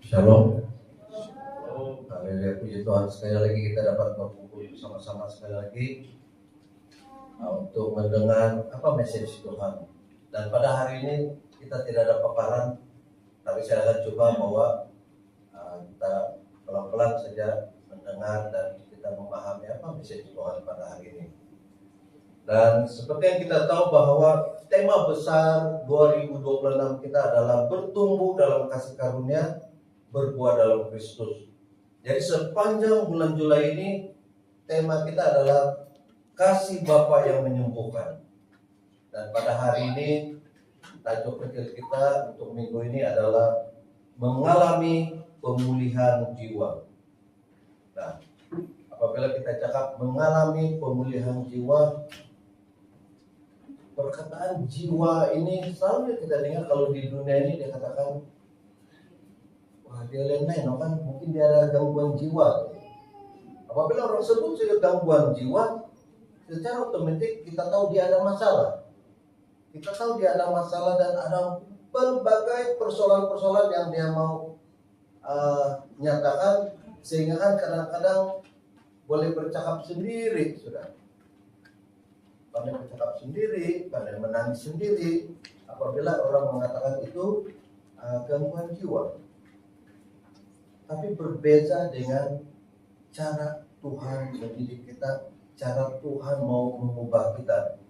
Shalom. Haleluya, puji Tuhan. Sekali lagi kita dapat berkumpul bersama-sama sekali lagi untuk mendengar apa message Tuhan. Dan pada hari ini kita tidak ada paparan, tapi saya akan coba bahwa kita pelan-pelan saja mendengar dan kita memahami apa message Tuhan pada hari ini. Dan seperti yang kita tahu bahwa tema besar 2026 kita adalah bertumbuh dalam kasih karunia, berbuah dalam Kristus. Jadi sepanjang bulan Juli ini tema kita adalah kasih Bapa yang menyembuhkan. Dan pada hari ini tajuk kecil kita untuk minggu ini adalah mengalami pemulihan jiwa. Nah, apabila kita cakap mengalami pemulihan jiwa, perkataan jiwa ini selalu kita dengar kalau di dunia ini dia katakan, wah dia lain-lain, kan mungkin dia ada gangguan jiwa. Apabila orang sebut sudah gangguan jiwa, secara otomatis kita tahu dia ada masalah. Kita tahu dia ada masalah dan ada berbagai persoalan-persoalan yang dia mau nyatakan, sehingga kan kadang-kadang boleh bercakap sendiri, sudah. Pandai bercakap sendiri, pandai menangis sendiri. Apabila orang mengatakan itu gangguan jiwa. Tapi berbeda dengan cara Tuhan mendidik kita, cara Tuhan mau mengubah kita.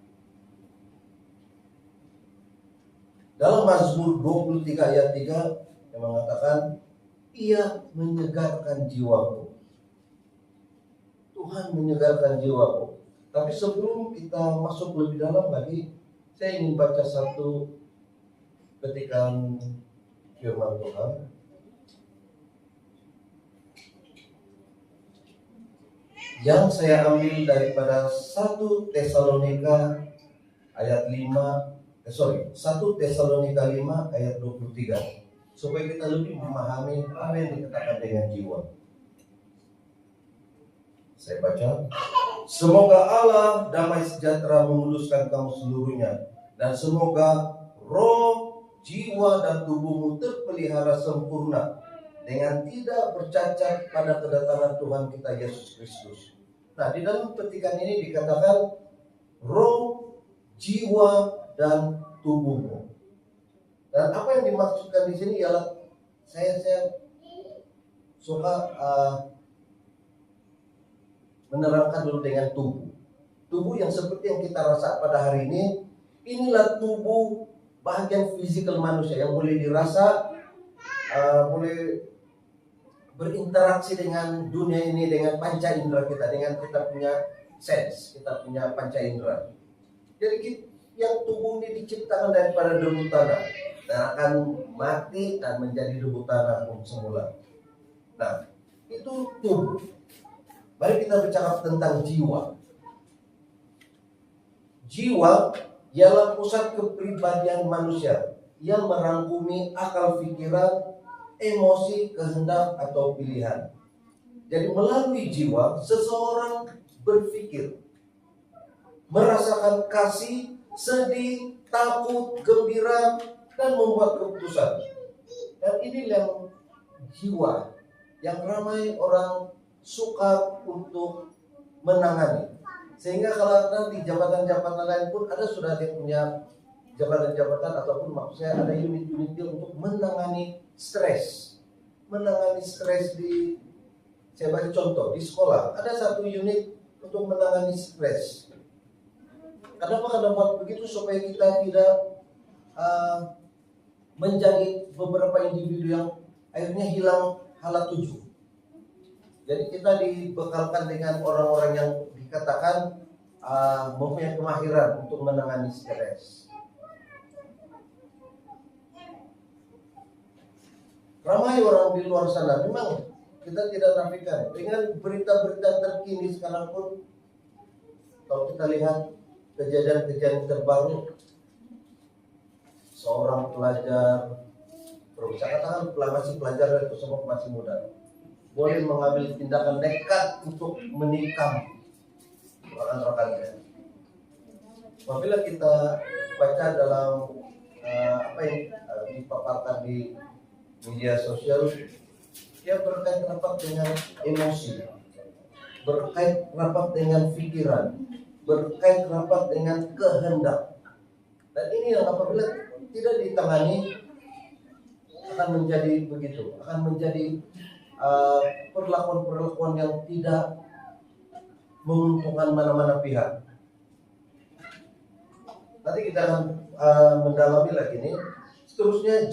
Dalam Mazmur 23 ayat 3 yang mengatakan, Ia menyegarkan jiwaku. Tuhan menyegarkan jiwaku. Tapi sebelum kita masuk lebih dalam lagi, saya ingin baca satu petikan firman Tuhan. Yang saya ambil daripada 1 Tesalonika ayat 1 Tesalonika 5 ayat 23, supaya kita lebih memahami apa yang dikatakan dengan jiwa. Saya baca, semoga Allah damai sejahtera menguduskan kamu seluruhnya, dan semoga roh, jiwa, dan tubuhmu terpelihara sempurna dengan tidak bercacat pada kedatangan Tuhan kita Yesus Kristus. Nah, di dalam petikan ini dikatakan roh, jiwa, dan tubuhmu. Dan apa yang dimaksudkan di sini ialah saya suka menerangkan dulu dengan tubuh. Tubuh yang seperti yang kita rasa pada hari ini, inilah tubuh bagian fisikal manusia yang boleh dirasa, boleh berinteraksi dengan dunia ini dengan panca indera kita, dengan kita punya sense, kita punya panca indera. Jadi yang tubuh ini diciptakan daripada debu tanah dan akan mati dan menjadi debu tanah semula. Nah, itu tubuh. Mari kita bicara tentang jiwa. Jiwa ialah pusat kepribadian manusia yang merangkumi akal pikiran, emosi, kehendak, atau pilihan. Jadi melalui jiwa, seseorang berpikir, merasakan kasih, sedih, takut, gembira, dan membuat keputusan. Dan ini yang jiwa yang ramai orang suka untuk menangani. Sehingga kalau nanti jabatan-jabatan lain pun ada, sudah dia punya jabatan-jabatan ataupun maksudnya ada unit-unit dia untuk menangani stres. Menangani stres di, saya bagi contoh, di sekolah ada satu unit untuk menangani stres. Kenapa buat begitu? Supaya kita tidak menjadi beberapa individu yang akhirnya hilang halat tuju. Jadi kita dibekalkan dengan orang-orang yang dikatakan mempunyai kemahiran untuk menangani stres. Ramai orang di luar sana, memang kita tidak nafikan dengan berita-berita terkini sekarang pun. Kalau kita lihat kejadian-kejadian terbaru, seorang pelajar, saya katakan masih pelajar itu semua masih muda, boleh mengambil tindakan nekat untuk menikam rekan-rekannya. Apabila kita baca dalam apa yang dipaparkan di media sosial, dia berkait rapat dengan emosi, berkait rapat dengan pikiran, berkait rapat dengan kehendak. Dan ini yang apabila tidak ditangani akan menjadi begitu, akan menjadi perlakuan-perlakuan yang tidak menguntungkan mana-mana pihak. Nanti kita akan mendalami lagi nih. Seterusnya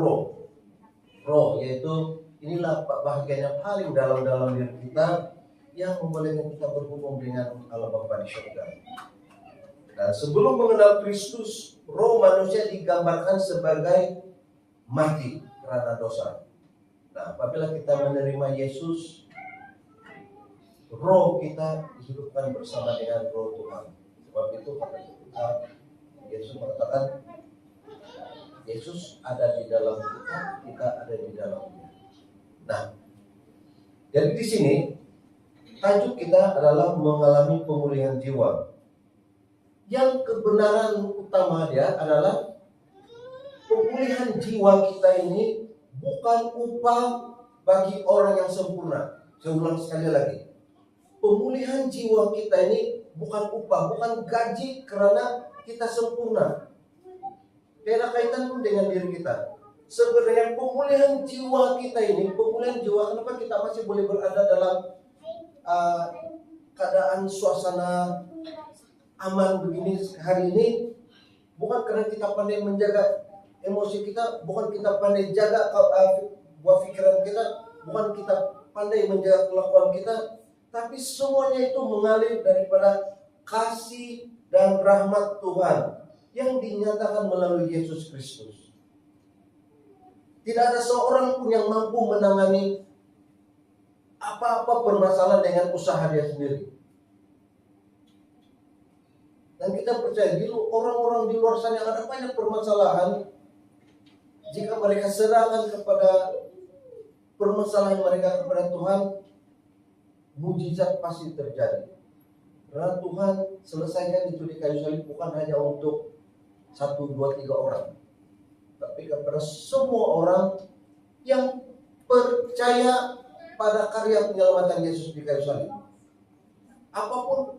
roh, yaitu inilah bahagian yang paling dalam diri kita yang membolehkan kita berhubung dengan Allah Bapa di surga. Nah, sebelum mengenal Kristus, roh manusia digambarkan sebagai mati karena dosa. Nah, apabila kita menerima Yesus, roh kita dihidupkan bersama dengan roh Tuhan. Sebab itu Yesus mengatakan, Yesus ada di dalam kita, kita ada di dalamnya. Nah, jadi di sini tajuk kita adalah mengalami pemulihan jiwa. Yang kebenaran utama dia adalah pemulihan jiwa kita ini bukan upah bagi orang yang sempurna. Saya ulang sekali lagi. Pemulihan jiwa kita ini bukan upah, bukan gaji karena kita sempurna. Tidak ada kaitan pun dengan diri kita. Sebenarnya pemulihan jiwa kita ini, pemulihan jiwa, kenapa kita masih boleh berada dalam keadaan suasana aman begini hari ini, bukan karena kita pandai menjaga emosi kita, bukan kita pandai jaga buah pikiran kita, bukan kita pandai menjaga kelakuan kita, tapi semuanya itu mengalir daripada kasih dan rahmat Tuhan yang dinyatakan melalui Yesus Kristus. Tidak ada seorang pun yang mampu menangani apa-apa permasalahan dengan usaha dia sendiri. Dan kita percaya orang-orang di luar sana yang ada banyak permasalahan, jika mereka serahkan kepada permasalahan mereka kepada Tuhan, mujizat pasti terjadi. Karena Tuhan selesaikan itu di kayu salib bukan hanya untuk 1, 2, 3 orang, tapi kepada semua orang yang percaya pada karya penyelamatan Yesus di kayu salib. Apapun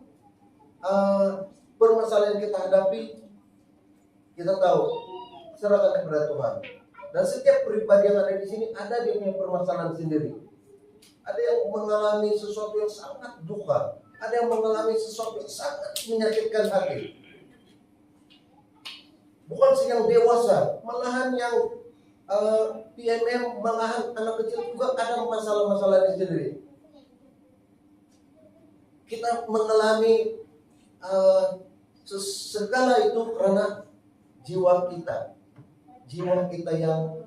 permasalahan yang kita hadapi, kita tahu serahkan kepada Tuhan. Dan setiap pribadi yang ada di sini ada dia punya permasalahan sendiri. Ada yang mengalami sesuatu yang sangat duka, ada yang mengalami sesuatu yang sangat menyakitkan hati. Bukan yang dewasa, malahan yang PMM, malahan anak kecil juga ada masalah-masalahnya sendiri. Kita mengalami segala itu karena jiwa kita yang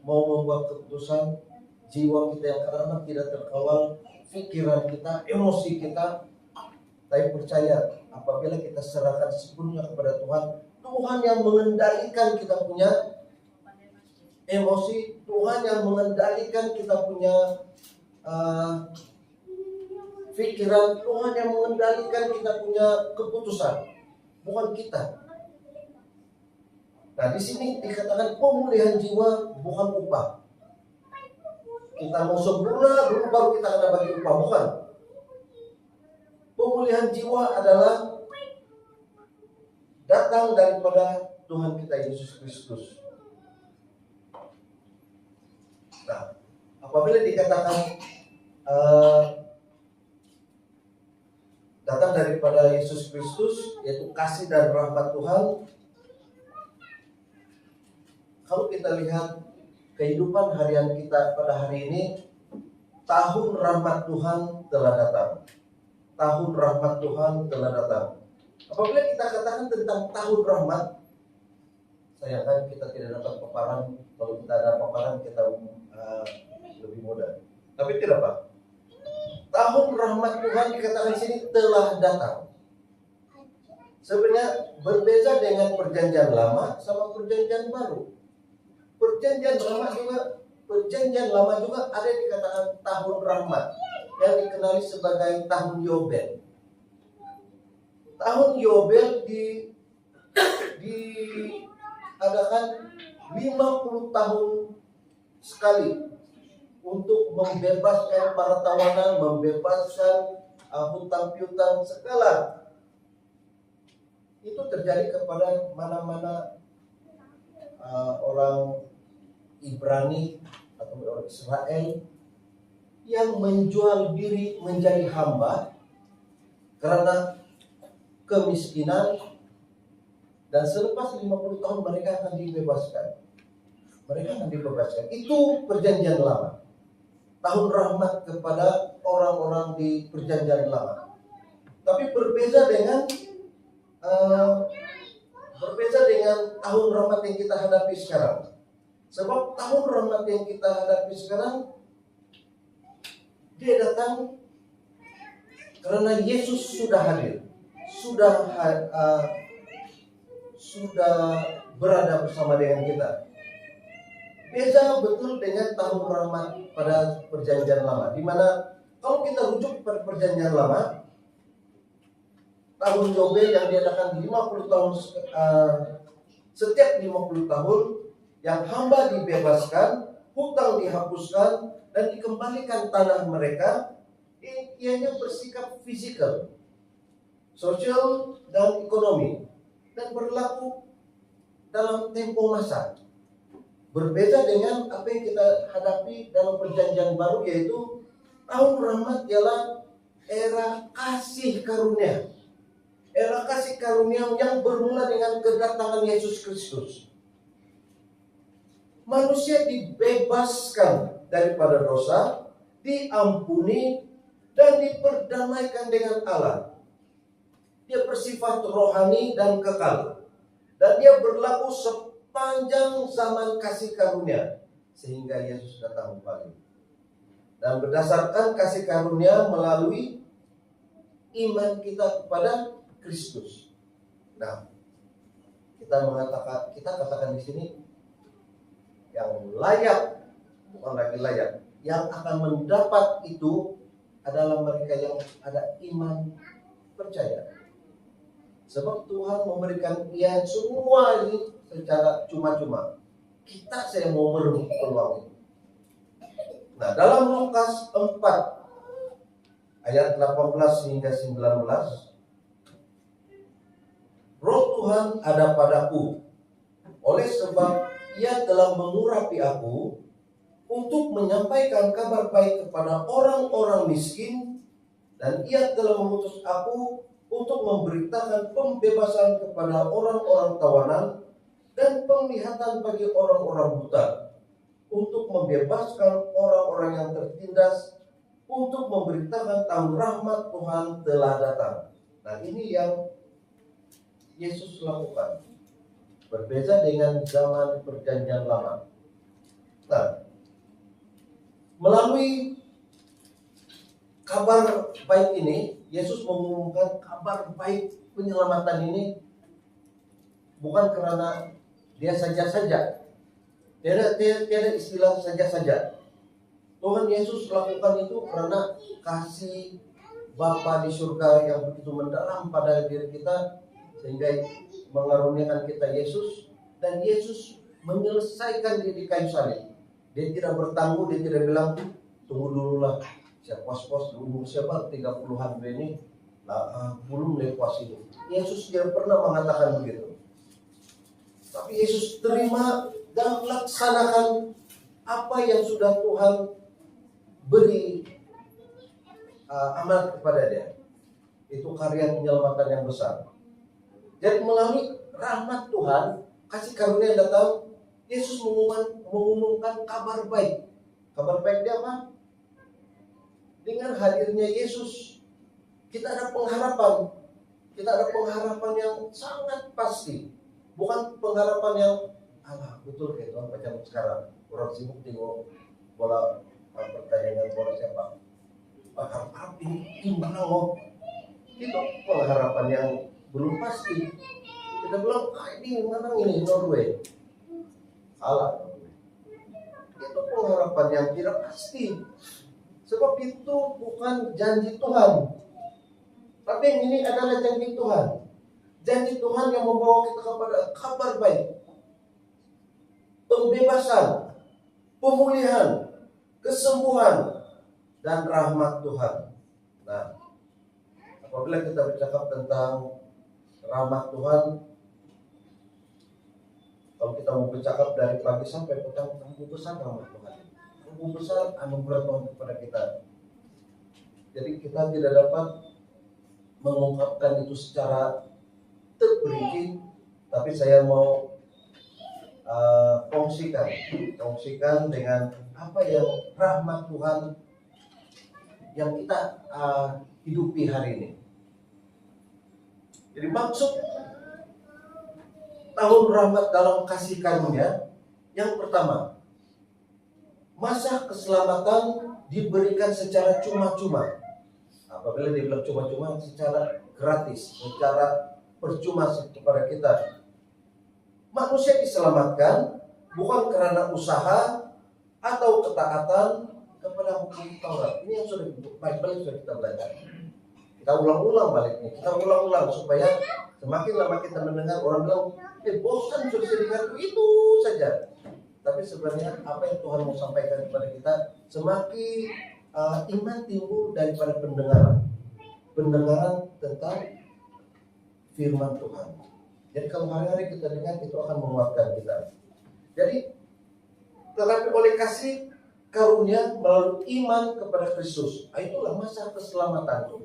mau membuat keputusan, jiwa kita yang karena tidak terkawal, pikiran kita, emosi kita. Tapi percaya apabila kita serahkan sepenuhnya kepada Tuhan, Tuhan yang mengendalikan kita punya emosi, Tuhan yang mengendalikan kita punya pikiran, Tuhan yang mengendalikan kita punya keputusan, bukan kita. Nah, di sini dikatakan pemulihan jiwa bukan upah. Kita mau sempurna dulu baru kita akan bagi upah, bukan. Pemulihan jiwa adalah datang daripada Tuhan kita Yesus Kristus. Nah, apabila dikatakan datang daripada Yesus Kristus, yaitu kasih dan rahmat Tuhan, kalau kita lihat kehidupan harian kita pada hari ini, tahun rahmat Tuhan telah datang. Tahun rahmat Tuhan telah datang. Apabila kita katakan tentang tahun rahmat, sayangkan kita tidak dapat paparan. Kalau kita ada paparan kita lebih mudah. Tapi tidak Pak. Tahun rahmat Tuhan dikatakan sini telah datang. Sebenarnya berbeda dengan perjanjian lama sama perjanjian baru. Perjanjian lama juga ada yang dikatakan tahun rahmat, yang dikenali sebagai tahun Yobel. Tahun Yobel diadakan 50 tahun sekali. untuk membebaskan para tawanan, membebaskan hutang piutang segala. Itu terjadi kepada mana-mana orang Ibrani atau orang Israel yang menjual diri menjadi hamba karena kemiskinan, dan selepas 50 tahun mereka akan dibebaskan. Itu perjanjian lama. Tahun rahmat kepada orang-orang di perjanjian lama. Tapi berbeda dengan tahun rahmat yang kita hadapi sekarang. Sebab tahun rahmat yang kita hadapi sekarang, dia datang karena Yesus sudah hadir, sudah berada bersama dengan kita. Beda betul dengan tahun rahmat pada perjanjian lama, di mana kalau kita rujuk pada perjanjian lama, tahun Yobel yang diadakan 50 tahun, setiap 50 tahun yang hamba dibebaskan, hutang dihapuskan, dan dikembalikan tanah mereka. Ianya bersikap fisikal, sosial, dan ekonomi, dan berlaku dalam tempo masa. Berbeda dengan apa yang kita hadapi dalam perjanjian baru, yaitu tahun rahmat ialah era kasih karunia. Era kasih karunia yang bermula dengan kedatangan Yesus Kristus. Manusia dibebaskan daripada dosa, diampuni, dan diperdamaikan dengan Allah. Dia bersifat rohani dan kekal, dan dia berlaku sepanjang zaman kasih karunia sehingga Yesus datang kembali. Dan berdasarkan kasih karunia melalui iman kita kepada Kristus. Nah, kita katakan di sini yang layak, bukan lagi layak, yang akan mendapat itu adalah mereka yang ada iman percaya. Sebab Tuhan memberikan semua ini secara cuma-cuma. Kita saya mau merebut peluang itu. Nah, dalam Lukas 4 ayat 18 hingga 19, Roh Tuhan ada padaku, oleh sebab Ia telah mengurapi aku untuk menyampaikan kabar baik kepada orang-orang miskin, dan Ia telah mengutus aku untuk memberitakan pembebasan kepada orang-orang tawanan dan penglihatan bagi orang-orang buta, untuk membebaskan orang-orang yang tertindas, untuk memberitakan tahun rahmat Tuhan telah datang. Nah, ini yang Yesus lakukan. Berbeda dengan zaman perjanjian lama. Nah, melalui kabar baik ini, Yesus mengumumkan kabar baik penyelamatan ini bukan karena dia saja-saja. Tiada istilah saja-saja. Tuhan Yesus lakukan itu karena kasih Bapa di surga yang begitu mendalam pada diri kita, sehingga mengaruniakan kita Yesus, dan Yesus menyelesaikan di kayu salib. Dia tidak bertangguh, dia tidak bilang tunggu dulu lah, saya pos-pos dulu, siapa 30-an ini belum lepas ini. Yesus tidak pernah mengatakan begitu. Tapi Yesus terima dan laksanakan apa yang sudah Tuhan beri amanat kepada dia. Itu karya penyelamatan yang besar. Jadi melalui rahmat Tuhan, kasih karunia yang datang, Yesus mengumumkan kabar baik. Kabar baik dia apa? Dengan hadirnya Yesus, kita ada pengharapan. Kita ada pengharapan yang sangat pasti. Bukan pengharapan yang betul kayak Tuhan macam sekarang. Orang sibuk tengok bola pertandingan bola sepak. Harap ini gimana loh? Itu pengharapan yang belum pasti. Kita bilang ini menang ini Norway. Salah. Itu pengharapan yang tidak pasti. Sebab itu bukan janji Tuhan. Tapi yang ini adalah janji Tuhan. Janji Tuhan yang membawa kita kepada kabar baik. Pembebasan, pemulihan, kesembuhan, dan rahmat Tuhan. Nah, apabila kita bercakap tentang rahmat Tuhan, kalau kita mau bercakap dari pagi sampai petang, tangguh besar rahmat Tuhan, tangguh besar anugerah Tuhan kepada kita. Jadi kita tidak dapat mengungkapkan itu secara terperinci, tapi saya mau kongsikan dengan apa yang rahmat Tuhan yang kita hidupi hari ini. Jadi maksud tahun rahmat dalam kasih karunia, yang pertama, masa keselamatan diberikan secara cuma-cuma. Apabila dibilang cuma-cuma, secara gratis, secara percuma kepada kita. Manusia diselamatkan bukan karena usaha atau ketaatan kepada hukum Taurat. Ini yang sudah baik-baik sudah kita belajar. Kita ulang-ulang baliknya, kita ulang-ulang supaya semakin lama kita mendengar orang bilang, bosan sudah dengar itu saja. Tapi sebenarnya apa yang Tuhan mau sampaikan kepada kita, semakin iman timbul daripada pendengaran tentang firman Tuhan. Jadi kalau hari-hari kita dengar, itu akan menguatkan kita. Jadi tetapi oleh kasih karunia melalui iman kepada Kristus, itulah masa keselamatan itu.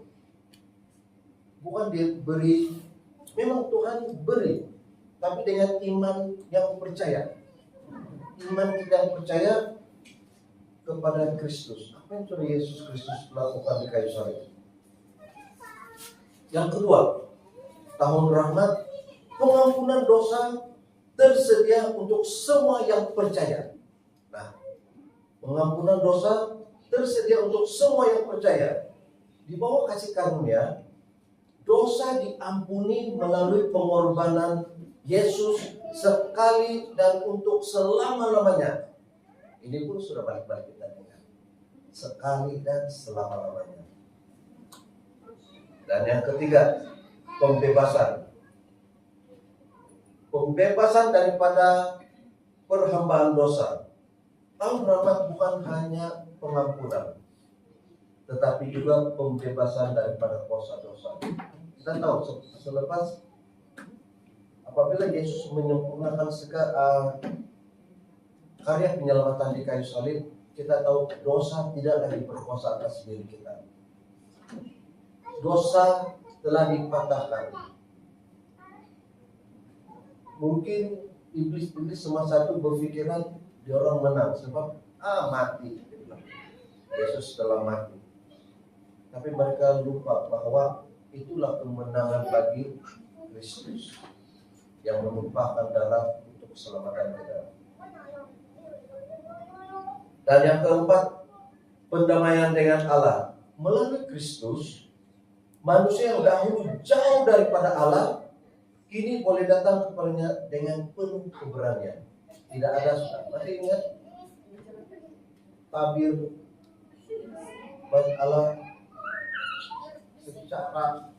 Bukan diberi, memang Tuhan beri, tapi dengan iman yang percaya. Iman kita yang percaya kepada Kristus. Apa yang sudah Yesus Kristus lakukan di kayu salib. Yang kedua, tahun rahmat, pengampunan dosa tersedia untuk semua yang percaya. Nah, pengampunan dosa tersedia untuk semua yang percaya. Di bawah kasih karunia, dosa diampuni melalui pengorbanan Yesus sekali dan untuk selama-lamanya. Ini pun sudah balik-balik kita dengar. Sekali dan selama-lamanya. Dan yang ketiga, pembebasan. Pembebasan daripada perhambaan dosa. Tahun rahmat bukan hanya pengampunan, tetapi juga pembebasan daripada kuasa dosa. Kita tahu selepas apabila Yesus menyempurnakan segala karya penyelamatan di kayu salib, kita tahu dosa tidak lagi berkuasa atas diri kita. Dosa telah dipatahkan. Mungkin iblis semasa itu berpikiran dia orang menang sebab mati. Yesus telah mati. Tapi mereka lupa bahwa itulah kemenangan bagi Kristus yang menumpahkan darah untuk keselamatan kita. Dan yang keempat, pendamaian dengan Allah. Melalui Kristus, manusia yang dahulu jauh daripada Allah kini boleh datang kepadanya dengan penuh keberanian. Tidak ada masih ingat tabir bagi Allah secara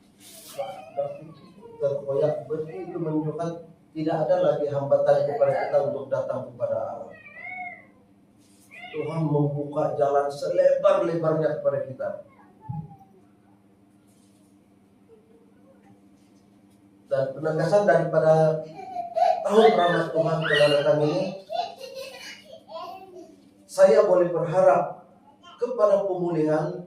terkoyak begitu menunjukkan tidak ada lagi hambatan kepada kita untuk datang kepada Allah. Tuhan membuka jalan selebar-lebarnya kepada kita. Dan penegasan daripada tahun rahmat Tuhan kepada kami ini, saya boleh berharap kepada pemulihan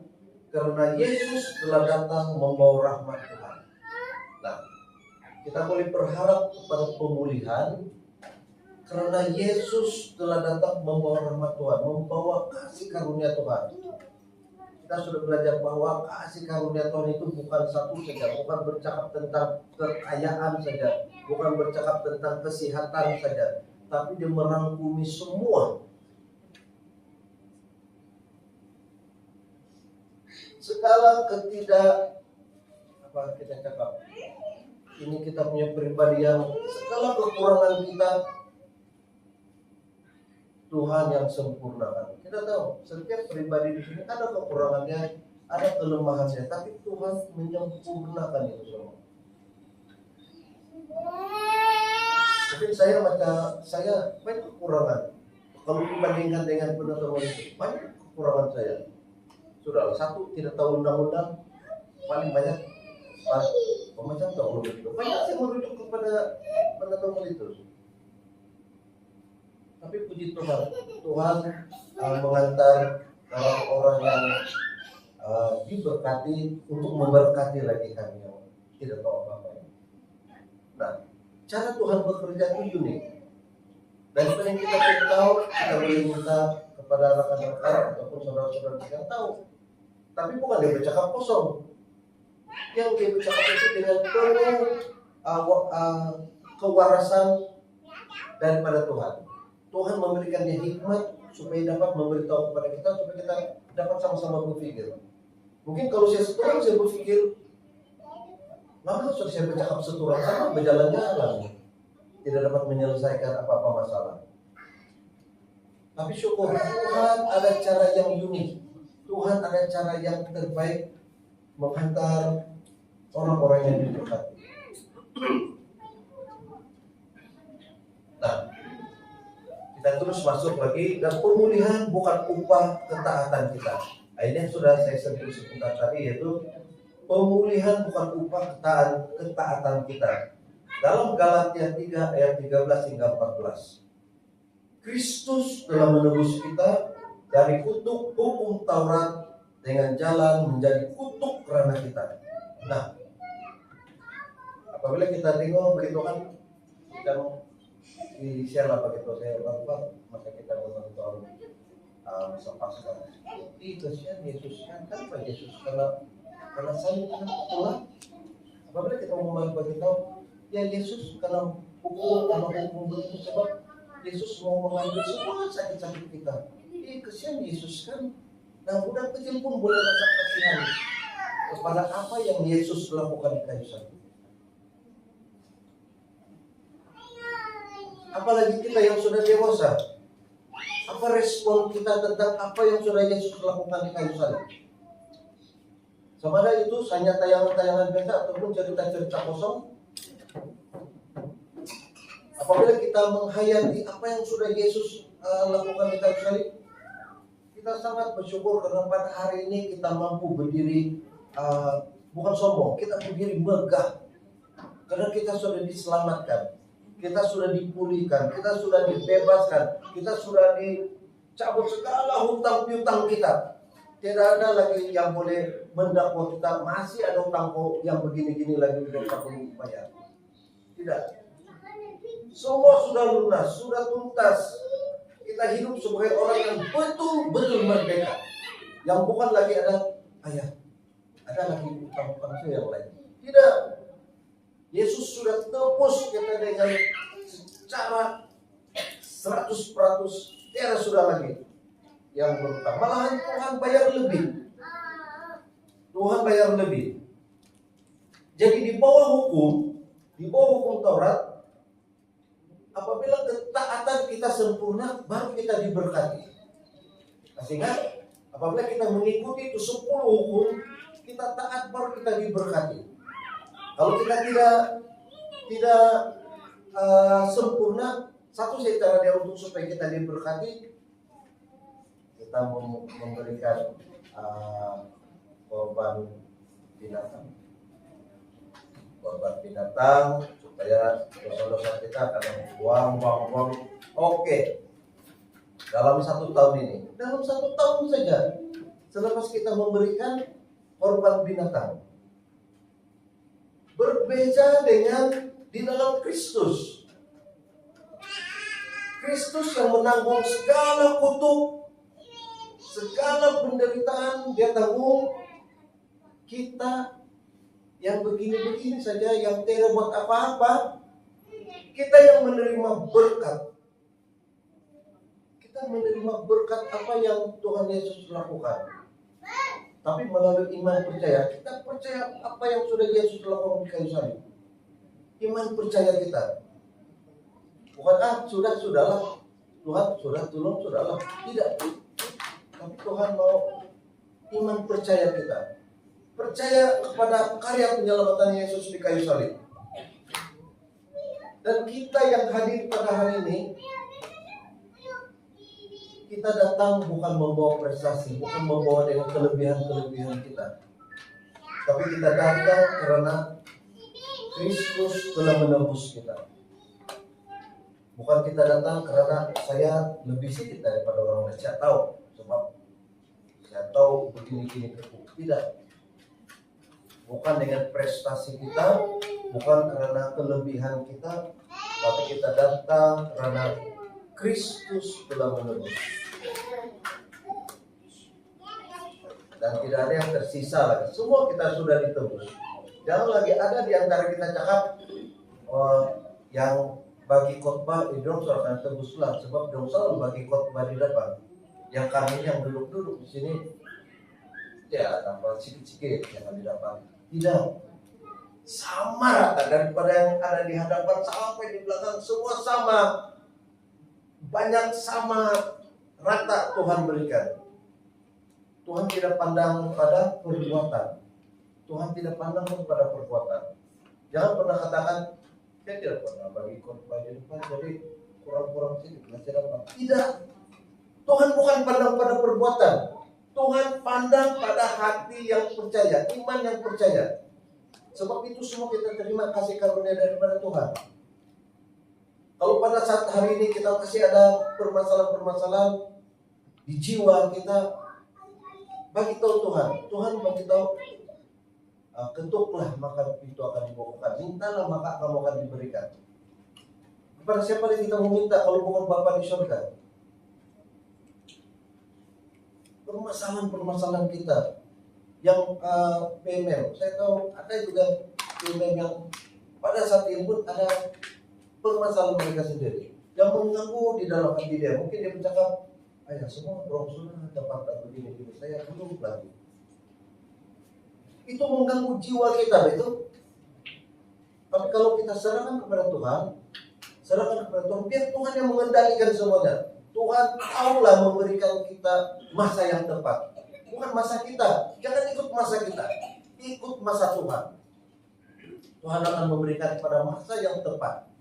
karena Yesus telah datang membawa rahmat Tuhan. Nah, kita boleh berharap kepada pemulihan karena Yesus telah datang membawa rahmat Tuhan, membawa kasih karunia Tuhan. Kita sudah belajar bahwa kasih karunia Tuhan itu bukan satu saja, bukan bercakap tentang kekayaan saja, bukan bercakap tentang kesehatan saja, tapi dia merangkumi semua. Segala kita cakap, ini kita punya pribadi yang segala kekurangan kita, Tuhan yang sempurnakan. Kita tahu setiap pribadi di sini ada kekurangannya, ada kelemahannya, tapi Tuhan menyempurnakan itu semua. Mungkin saya banyak kekurangan. Kalau dibandingkan dengan penuntut itu banyak kekurangan saya. Sudah, satu, tidak tahu undang-undang, paling banyak macam tahu begitu. Banyak saya merujuk kepada pengetahuan itu. Tapi puji Tuhan, Tuhan mengantar orang-orang yang diberkati untuk memberkati lagi kami yang tidak tahu apa-apa. Nah, cara Tuhan bekerja itu unik. Dan yang kita tidak tahu, kita boleh minta kepada rekan-rekan ataupun saudara-saudara yang tahu. Tapi bukan dia bercakap kosong. Yang dia bercakap itu dengan penuh kewarasan daripada Tuhan. Tuhan memberikan dia hikmat supaya dapat memberitahu kepada kita, supaya kita dapat sama-sama berpikir. Mungkin kalau saya seturang, saya berpikir, lama sudah saya bercakap seturang sama berjalan-jalan, tidak dapat menyelesaikan apa-apa masalah. Tapi syukur, Tuhan ada cara yang unik. Tuhan ada cara yang terbaik menghantar orang-orang yang diberkati. Nah, kita terus masuk lagi, dan pemulihan bukan upah ketaatan kita. Ini sudah saya sentuh sebentar tadi, yaitu pemulihan bukan upah ketaatan kita. Dalam Galatia 3 ayat 13 hingga 14. Kristus telah menebus kita dari kutuk hukum Taurat dengan jalan menjadi kutuk karena kita. Nah, apabila kita tengok begitu kan, kita di share lah begitu, saya lupa masa kita menonton masa Paskah. Kasihan Yesus kan, kenapa Yesus karena saya kan Tuhan. Apabila kita mau beritahu, ya Yesus karena hukum begitu, sebab Yesus mau mengambil semua sakit-sakit kita. Kasihan Yesus kan. Nah, budak kecil pun boleh rasa kasihan kepada apa yang Yesus lakukan di kayu salib. Apalagi kita yang sudah dewasa, apa respon kita tentang apa yang sudah Yesus lakukan di kayu salib? Sama ada itu hanya tayangan-tayangan biasa ataupun cerita-cerita kosong. Apabila kita menghayati apa yang sudah Yesus lakukan di kayu salib, kita sangat bersyukur karena pada hari ini kita mampu berdiri, bukan sombong, kita berdiri megah. Karena kita sudah diselamatkan, kita sudah dipulihkan, kita sudah dibebaskan, kita sudah dicabut segala hutang piutang kita. Tidak ada lagi yang boleh mendakwa kita, masih ada hutang yang begini-gini lagi yang tak perlu bayar. Tidak. Semua sudah lunas, sudah tuntas. Kita hidup sebagai orang yang betul-betul merdeka. Yang bukan lagi ada lagi utang-utang saya yang lain. Tidak. Yesus sudah tebus kita dengan secara 100%. Tidak sudah lagi yang berutang. Malahan Tuhan bayar lebih. Tuhan bayar lebih. Jadi di bawah hukum Taurat, apabila ketaatan kita sempurna, baru kita diberkati. Sehingga apabila kita mengikuti itu 10 hukum, kita taat, baru kita diberkati. Kalau kita tidak sempurna, satu cara dia untuk supaya kita diberkati, kita memberikan korban binatang supaya dosa-dosa kita akan buang. Oke. Dalam 1 tahun ini, dalam 1 tahun saja, selepas kita memberikan korban binatang, berbeda dengan di dalam Kristus. Kristus yang menanggung segala kutuk, segala penderitaan, dia tanggung. Kita yang begini-begini saja, yang tidak buat apa-apa, kita yang menerima berkat. Kita menerima berkat apa yang Tuhan Yesus lakukan. Tapi melalui iman percaya, kita percaya apa yang sudah Yesus lakukan di kayu salib. Iman percaya kita. Bukan sudahlah. Tuhan sudah tolong, sudahlah. Tidak. Tapi Tuhan mau iman percaya kita. Percaya kepada karya penyelamatan Yesus di kayu salib. Dan kita yang hadir pada hari ini, kita datang bukan membawa prestasi, bukan membawa dengan kelebihan-kelebihan kita. Tapi kita datang karena Kristus telah menebus kita. Bukan kita datang karena saya lebih sedikit daripada orang lain. Saya tahu, sebab saya tahu begini-gini. Tidak. Bukan dengan prestasi kita, bukan karena kelebihan kita, tapi kita datang karena Kristus telah menebus. Dan tidak ada yang tersisa lagi. Semua kita sudah ditebus. Jangan lagi ada di antara kita cakap yang bagi khotbah dong akan tebuslah, sebab dong selalu bagi khotbah di depan. Yang kami yang duduk-duduk di sini ya dapat sikit-sikit yang di depan. Tidak. Sama rata daripada yang ada di hadapan sampai di belakang, semua sama. Banyak sama rata Tuhan berikan. Tuhan tidak pandang pada perbuatan. Tuhan tidak pandang pada perbuatan. Jangan pernah katakan, saya tidak pernah bagi khotbah di depan, jadi kurang-kurang sini masih dapat. Tidak. Tuhan bukan pandang pada perbuatan. Tuhan pandang pada hati yang percaya, iman yang percaya. Sebab itu semua kita terima kasih karunia daripada Tuhan. Kalau pada saat hari ini kita masih ada permasalahan-permasalahan di jiwa kita, bagi tahu Tuhan. Tuhan bagi tahu, ketuklah maka pintu akan dibukakan, mintalah maka kamu akan diberikan. Kepada siapa yang kita meminta kalau bukan Bapa di surga? Permasalahan-permasalahan kita yang PML, saya tahu ada juga PML yang pada saat ini pun ada permasalahan mereka sendiri yang mengganggu di dalam hati dia. Mungkin dia bercakap, ayah semua orang sudah dapat begini, saya belum lagi. Itu mengganggu jiwa kita, itu. Tapi kalau kita serahkan kepada Tuhan, biar Tuhan yang mengendalikan semuanya. Tuhan tahulah memberikan kita masa yang tepat, bukan masa kita. Jangan ikut masa kita, ikut masa Tuhan. Tuhan akan memberikan pada masa yang tepat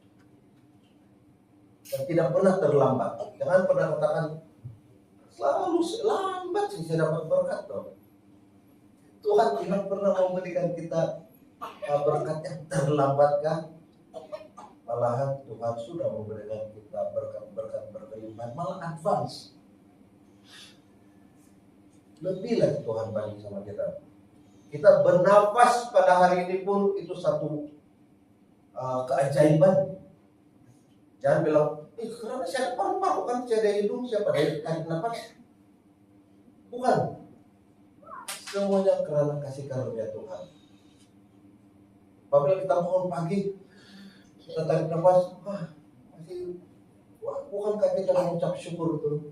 dan tidak pernah terlambat. Jangan pernah katakan selalu lambat sih saya dapat berkat loh. Tuhan tidak pernah memberikan kita berkat yang terlambat kan. Malahan Tuhan sudah memberikan kita berkat-berkat berkelimpahan, malah advance. Lebih lagi Tuhan bagi sama kita. Kita bernafas pada hari ini pun itu satu keajaiban. Jangan bilang, karena saya ada paru-paru kan, saya ada hidung, siapa ada tarik nafas. Bukan. Semuanya karena kasih karunia Tuhan. Apabila kita bangun pagi, kita tarik nafas, bukankah kita mengucap syukur itu?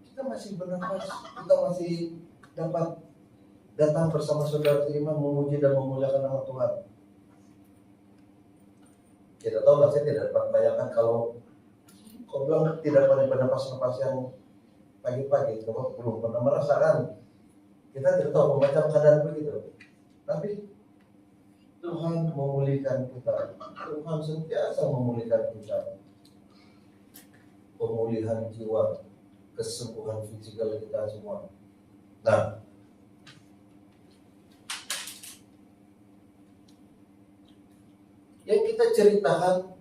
Kita masih bernafas, kita masih dapat datang bersama saudara iman memuji dan memuliakan nama Tuhan. Kita tahu lah, saya tidak dapat bayangkan kalau kau bilang tidak pernah bernapas-napas yang pagi-pagi, kalau belum pernah merasakan. Kita tidak tahu macam keadaan begitu. Tapi Tuhan memulihkan kita. Tuhan sentiasa memulihkan kita. Pemulihan jiwa, kesembuhan fisikal kita semua. Nah, yang kita ceritakan,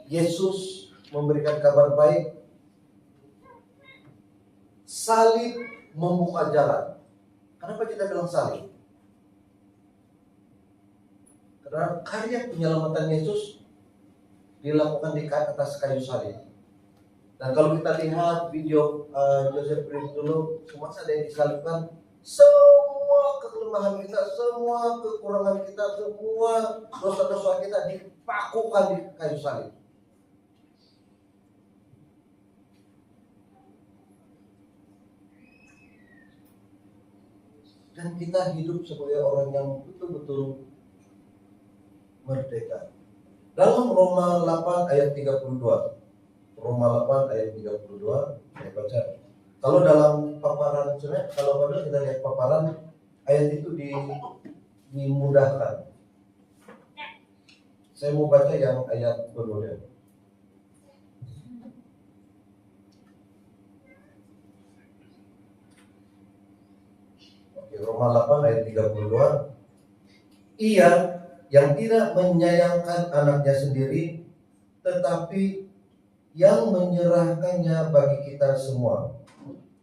Yesus memberikan kabar baik, salib membuka jalan. Kenapa kita bilang salib? Karena karya penyelamatan Yesus dilakukan di atas kayu salib. Dan kalau kita lihat video Joseph Prince dulu, semua ada yang disalibkan. Semua kelemahan kita, semua kekurangan kita, semua dosa-dosa kita dipakukan di kayu salib. Dan kita hidup sebagai orang yang betul-betul merdeka. Dalam Roma 8 ayat 32. Roma 8 ayat 32, saya baca. Kalau dalam paparan, kalau pada kita lihat paparan, ayat itu dimudahkan. Saya mau baca yang ayat kedua. Roma 8 ayat 32. Ia yang tidak menyayangkan anaknya sendiri, tetapi yang menyerahkannya bagi kita semua.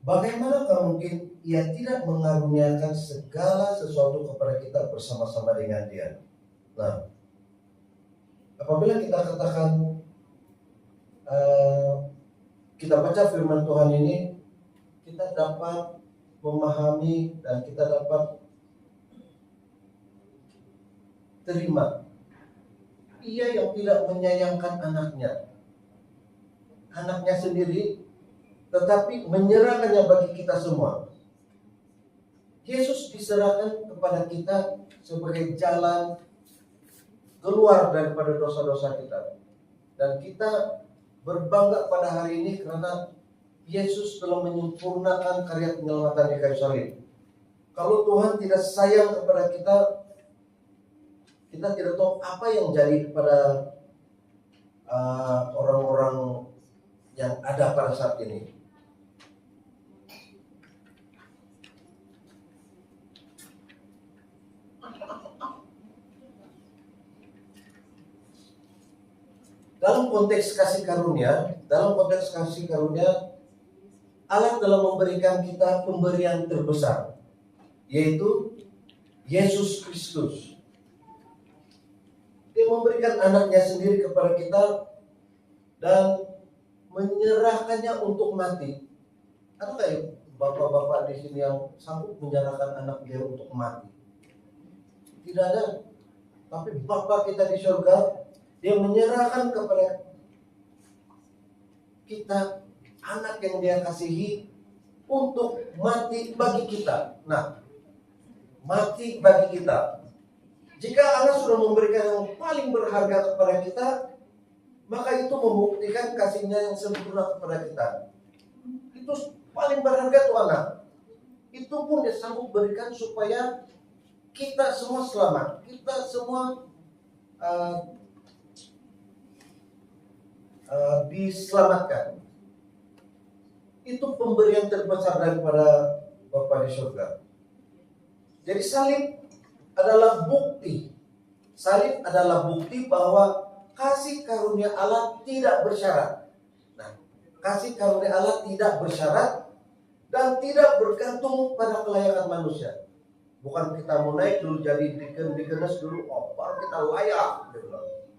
Bagaimanakah mungkin ia tidak mengaruniakan segala sesuatu kepada kita bersama-sama dengan dia? Nah, apabila kita katakan kita baca firman Tuhan ini, kita dapat memahami dan kita dapat terima. Ia yang tidak menyayangkan anaknya sendiri, tetapi menyerahkannya bagi kita semua. Yesus diserahkan kepada kita sebagai jalan keluar daripada dosa-dosa kita. Dan kita berbangga pada hari ini karena Yesus telah menyempurnakan karya penyelamatan di kayu salib. Kalau Tuhan tidak sayang kepada kita, kita tidak tahu apa yang jadi pada orang-orang yang ada pada saat ini. Dalam konteks kasih karunia, Allah telah memberikan kita pemberian terbesar, yaitu Yesus Kristus. Dia memberikan anaknya sendiri kepada kita dan menyerahkannya untuk mati. Ada kayak bapak-bapak di sini yang sanggup menyerahkan anak dia untuk mati? Tidak ada. Tapi Bapa kita di surga, dia menyerahkan kepada kita anak yang dia kasihi untuk mati bagi kita. Nah, mati bagi kita. Jika Allah sudah memberikan yang paling berharga kepada kita, maka itu membuktikan kasihnya yang sempurna kepada kita. Itu paling berharga itu anak. Itu pun dia sanggup berikan supaya kita semua selamat. Kita semua diselamatkan. Itu pemberian terbesar daripada Bapa di surga. Jadi salib adalah bukti. Salib adalah bukti bahwa kasih karunia Allah tidak bersyarat. Nah, kasih karunia Allah tidak bersyarat dan tidak bergantung pada kelayakan manusia. Bukan kita mau naik dulu jadi deacon-deaconess dulu, baru kita layak.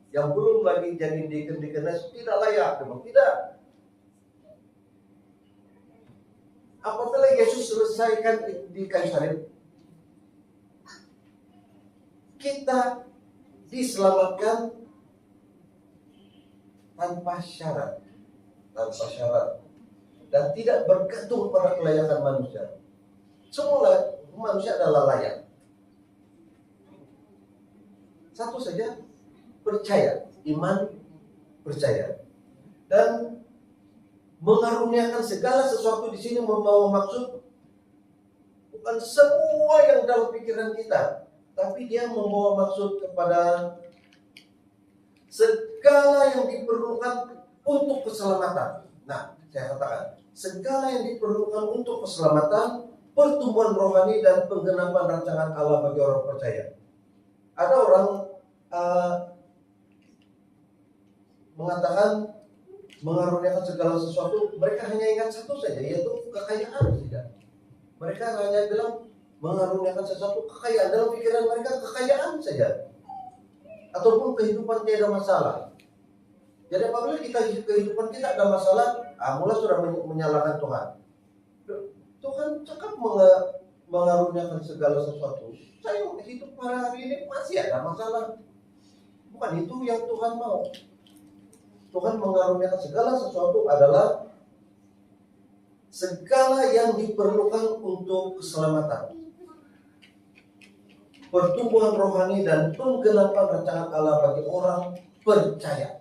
Yang belum lagi jadi deacon-deaconess tidak layak. Tidak. Apabila Yesus selesaikan di kayu salib, kita diselamatkan tanpa syarat dan tidak bergantung pada kelayakan manusia. Semua manusia adalah layak. Satu saja, percaya, iman, percaya, dan mengaruniakan segala sesuatu di sini membawa maksud bukan semua yang dalam pikiran kita, tapi dia membawa maksud kepada segala yang diperlukan untuk keselamatan. Nah, saya katakan, segala yang diperlukan untuk keselamatan, pertumbuhan rohani dan penggenapan rancangan Allah bagi orang percaya. Ada orang mengatakan mengaruniakan segala sesuatu, mereka hanya ingat satu saja, yaitu kekayaan saja. Mereka hanya bilang mengaruniakan sesuatu kekayaan, dalam pikiran mereka kekayaan saja, ataupun kehidupan tiada masalah. Jadi apabila kehidupan kita ada masalah, mulai sudah menyalahkan Tuhan. Tuhan cakap mengaruniakan segala sesuatu. Saya hidup pada hari ini masih ada masalah. Bukan itu yang Tuhan mau. Tuhan mengaruniakan segala sesuatu adalah segala yang diperlukan untuk keselamatan, pertumbuhan rohani dan penggenapan rancangan Allah bagi orang percaya.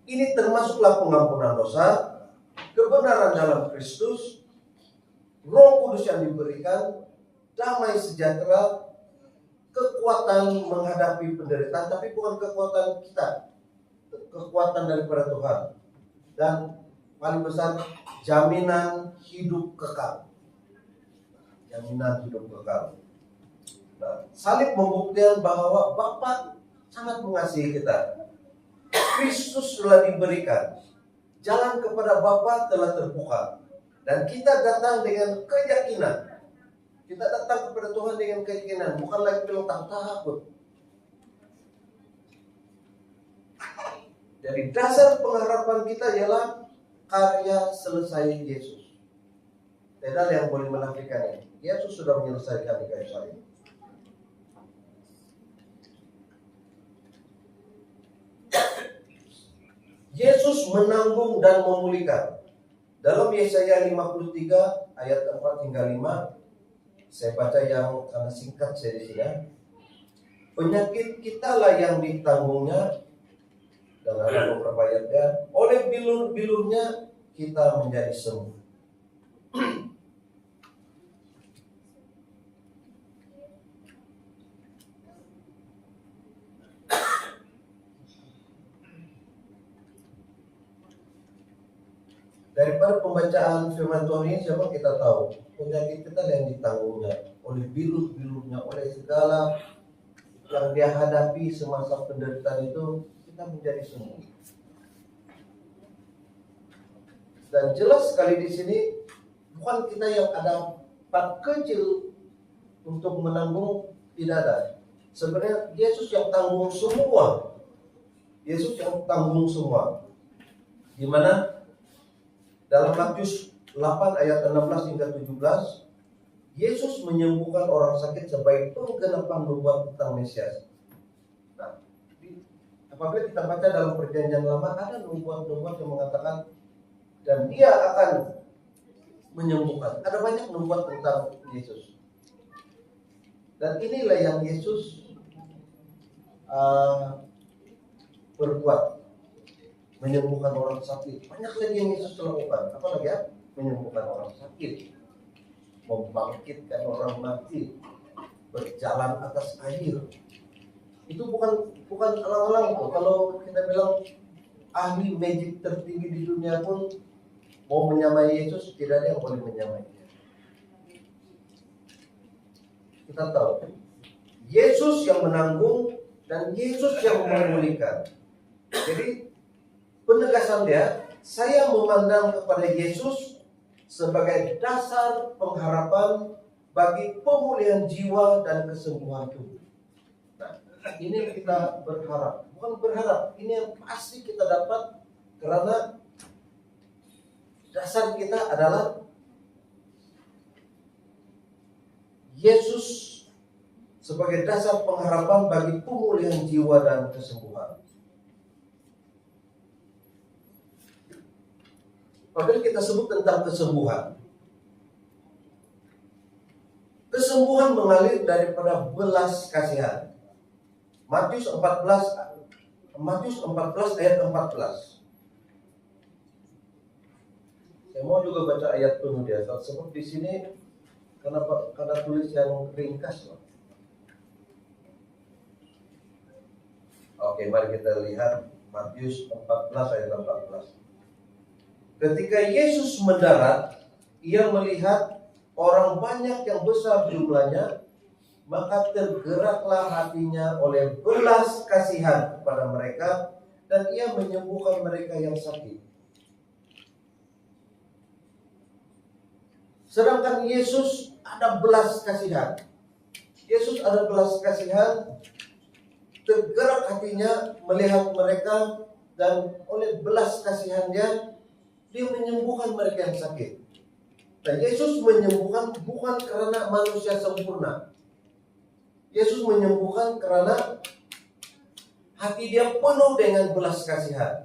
Ini termasuklah pengampunan dosa, kebenaran dalam Kristus, Roh Kudus yang diberikan, damai sejahtera, kekuatan menghadapi penderitaan, tapi bukan kekuatan kita, kekuatan daripada Tuhan. Dan paling besar, jaminan hidup kekal. Jaminan hidup kekal. Nah, salib membuktikan bahwa Bapa sangat mengasihi kita. Kristus telah diberikan. Jalan kepada Bapa telah terbuka. Dan kita datang dengan keyakinan. Kita datang kepada Tuhan dengan keyakinan. Bukan lagi bilang takut. Jadi dasar pengharapan kita ialah karya selesai Yesus. Tidak ada yang boleh menafikannya. Yesus sudah menyelesaikan kayu salib. Yesus menanggung dan memulihkan. Dalam Yesaya 53 ayat 4 hingga 5, saya baca yang karena singkat saya di sini. Penyakit kitalah yang ditanggungnya, dan ada beberapa ayatnya, oleh bilur-bilurnya kita menjadi sembuh. Daripada pembacaan firman Tuhan ini, siapa kita tahu penyakit kita yang ditanggungnya oleh bilur-bilurnya, oleh segala yang dia hadapi semasa penderitaan itu, kita menjadi sembuh. Dan jelas sekali di sini, bukan kita yang ada part kecil untuk menanggung, tidak ada. Sebenarnya Yesus yang tanggung semua. Yesus yang tanggung semua. Di mana dalam Matius 8 ayat 16 hingga 17, Yesus menyembuhkan orang sakit sebagai penggenapan nubuat tentang Mesias. Nah, apabila kita baca dalam Perjanjian Lama, ada nubuat-nubuat yang mengatakan dan dia akan menyembuhkan. Ada banyak nubuat tentang Yesus. Dan inilah yang Yesus berbuat, menyembuhkan orang sakit. Banyak lagi yang Yesus lakukan. Apa lagi ya? Menyembuhkan orang sakit, membangkitkan orang mati, berjalan atas air. Itu bukan alang-alang tuh. Kalau kita bilang ahli magic tertinggi di dunia pun mau menyamai Yesus, tidak ada yang boleh menyamai dia. Kita tahu Yesus yang menanggung dan Yesus yang memulihkan. Jadi penegasan dia, saya memandang kepada Yesus sebagai dasar pengharapan bagi pemulihan jiwa dan kesembuhan tubuh. Nah, ini yang kita berharap. Bukan berharap, ini yang pasti kita dapat karena dasar kita adalah Yesus sebagai dasar pengharapan bagi pemulihan jiwa dan kesembuhan. Apabila kita sebut tentang kesembuhan, kesembuhan mengalir daripada belas kasihan. Matius 14 ayat 14. Saya mau juga baca ayat penuh di atas, sebab di sini karena tulis yang ringkas. Oke, mari kita lihat Matius 14 ayat 14. Ketika Yesus mendarat, ia melihat orang banyak yang besar jumlahnya, maka tergeraklah hatinya oleh belas kasihan kepada mereka, dan ia menyembuhkan mereka yang sakit. Sedangkan Yesus ada belas kasihan. Yesus ada belas kasihan, tergerak hatinya melihat mereka, dan oleh belas kasihannya dia menyembuhkan mereka yang sakit. Dan Yesus menyembuhkan bukan karena manusia sempurna. Yesus menyembuhkan karena hati dia penuh dengan belas kasihan.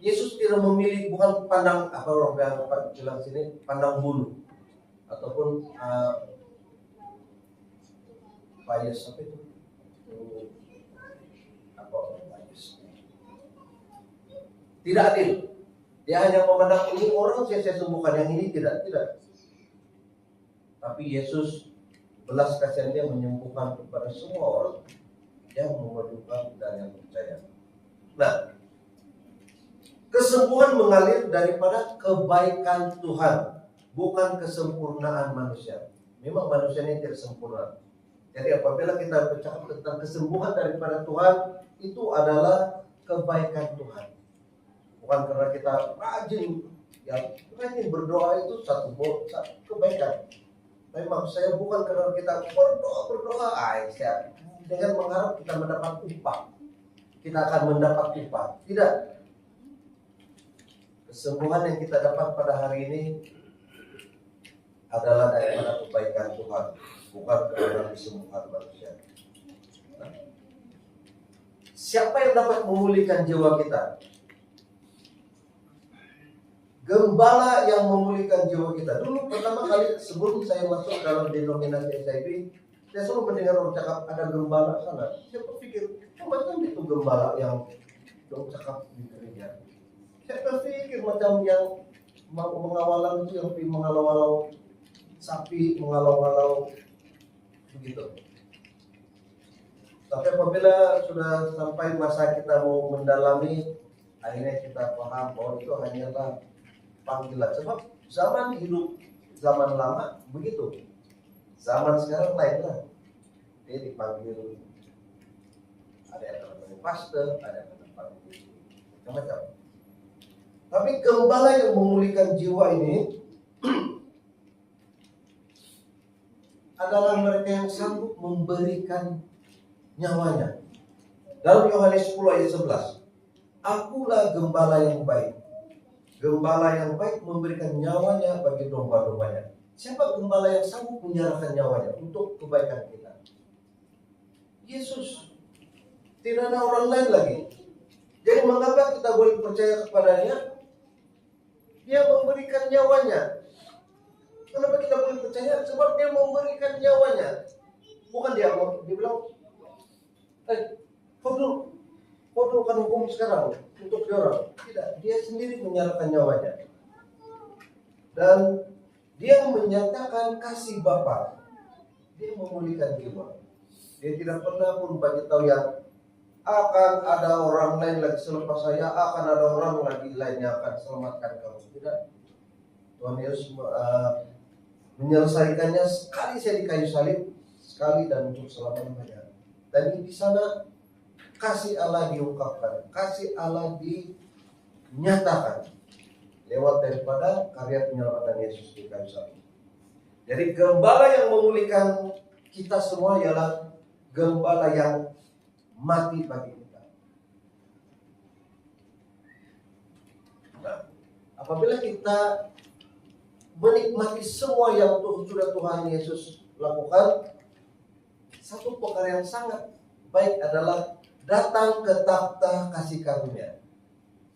Yesus tidak memilih, bukan pandang, apa orang bilang sini, pandang bulu ataupun bias, apa itu? Tidak adil. Dia hanya memandang ini orang saya sembuhkan, yang ini tidak. Tapi Yesus belas kasihan dia menyembuhkan kepada semua orang yang memerlukan dan yang percaya. Nah, Kesembuhan mengalir daripada kebaikan Tuhan, bukan kesempurnaan manusia. Memang manusia ini tidak sempurna. Jadi apabila kita bercakap tentang kesembuhan daripada Tuhan, itu adalah kebaikan Tuhan. Bukan karena kita rajin berdoa itu satu kebaikan. Tapi maksud saya bukan karena kita berdoa, dengan mengharap kita mendapat upah. Kita akan mendapat upah. Tidak. Kesembuhan yang kita dapat pada hari ini adalah daripada kebaikan Tuhan, bukan karena kesembuhan manusia. Siapa yang dapat memulihkan jiwa kita? Gembala yang memulihkan jiwa kita. Dulu pertama kali sebelum saya masuk dalam denominasi SIB, saya selalu mendengar orang cakap ada gembala sana. Saya berpikir, macam itu gembala yang dong cakap di gereja. Saya berpikir macam yang mengawalan itu, yang mengalau-alau sapi, mengalau-alau begitu. Tapi apabila sudah sampai masa kita mau mendalami, akhirnya kita paham bahwa itu hanyalah panggilan. Sebab zaman hidup zaman lama begitu, zaman sekarang lain lah. Dia dipanggil, ada yang namanya pastor, ada yang dipanggil macam-macam. Tapi gembala yang memulihkan jiwa ini adalah mereka yang sanggup memberikan nyawanya. Dalam Yohanes 10 ayat 11, akulah gembala yang baik. Gembala yang baik memberikan nyawanya bagi domba-dombanya. Siapa gembala yang sanggup menyerahkan nyawanya untuk kebaikan kita? Yesus. Tidak ada orang lain lagi. Jadi mengapa kita boleh percaya kepadanya? Dia memberikan nyawanya. Kenapa kita boleh percaya? Sebab dia memberikan nyawanya. Bukan dia bilang, kau kan hukum sekarang untuk orang. Tidak, dia sendiri menyerahkan nyawanya. Dan dia menyatakan kasih Bapa. Dia memulihkan jiwa. Dia tidak pernah pun bagi tahu yang akan ada orang lain lagi selepas saya, akan ada orang lagi lainnya akan selamatkan kamu. Tidak. Tuhan Yesus menyelesaikannya sekali saya di kayu salib, sekali dan untuk selama-lamanya. Dan di sana kasih Allah diungkapkan, kasih Allah dinyatakan lewat daripada karya penyelamatan Yesus di kayu salib. Jadi gembala yang memulihkan kita semua ialah gembala yang mati bagi kita. Nah, apabila kita menikmati semua yang sudah Tuhan Yesus lakukan, satu perkara yang sangat baik adalah datang ke takhta kasih karunia.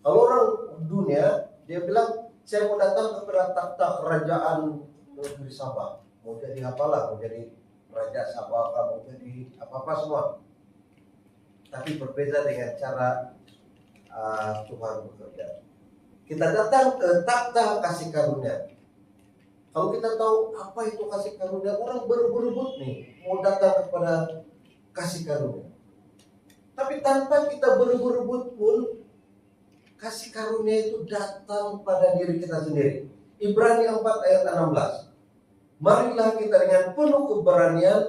Kalau orang dunia, dia bilang, saya mau datang kepada takhta kerajaan negeri Sabah. Mau jadi apalah, mau jadi raja Sabah, mau jadi apa-apa semua. Tapi berbeda dengan cara Tuhan bekerja. Kita datang ke takhta kasih karunia. Kalau kita tahu apa itu kasih karunia, orang berebut nih mau datang kepada kasih karunia. Tapi tanpa kita berebut pun, kasih karunia itu datang pada diri kita sendiri. Ibrani 4 ayat 16. Marilah kita dengan penuh keberanian